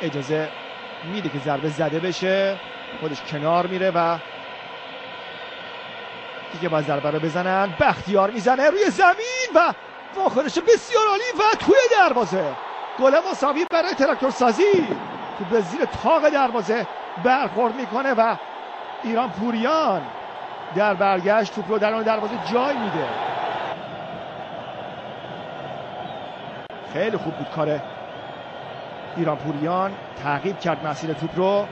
اجازه میده که ضربه زده بشه، خودش کنار میره و دیگه باید ضربه رو بزنن. بختیار میزنه روی زمین و واکنش بسیار عالی و توی دروازه. گل مساوی برای تراکتور سازی. تو به زیر تاق دروازه برخورد میکنه و ایران پوریان در برگشت توپ رو درون دروازه جای میده. خیلی خوب بود کار ایران پوریان، تعقیب کرد مسیر توپ رو،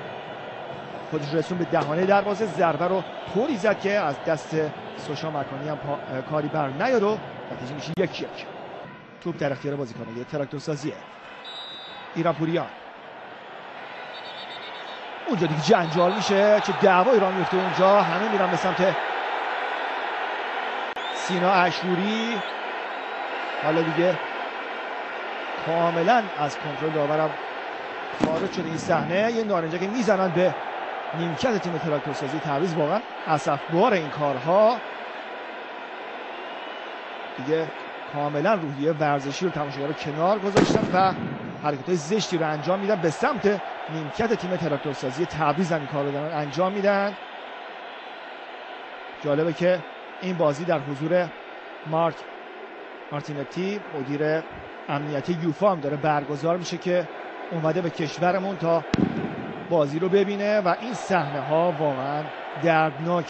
خودش رسون به دهانه دروازه، ضربه رو طوری زد که از دست سوشا مکانی هم کاری بر نیاد و نتیجه میشه 1-1. توپ در اختیار بازیکن تراکتور سازیه. ایران پوریان اونجا دیگه جنجال میشه، چه دعوایی راه میفته اونجا، همه میرن به سمت سینا اشوری. حالا دیگه کاملا از کنترل داورم خارج شده این صحنه. یه نارنجک که میزنن به نیمکت تیم تراکتور سازی تبریز. واقعا اسفبار این کارها، دیگه کاملا روحیه ورزشی رو تماشاگر رو کنار گذاشتن و حرکت‌های زشتی رو انجام میدن به سمت نیمکت تیم تراکتور سازی تبریز. این کار رو دارن انجام میدن. جالبه که این بازی در حضور مارتینتی مدیر امنیتی یوفا هم داره برگزار میشه که اومده به کشورمون تا بازی رو ببینه و این صحنه ها واقعا دردناک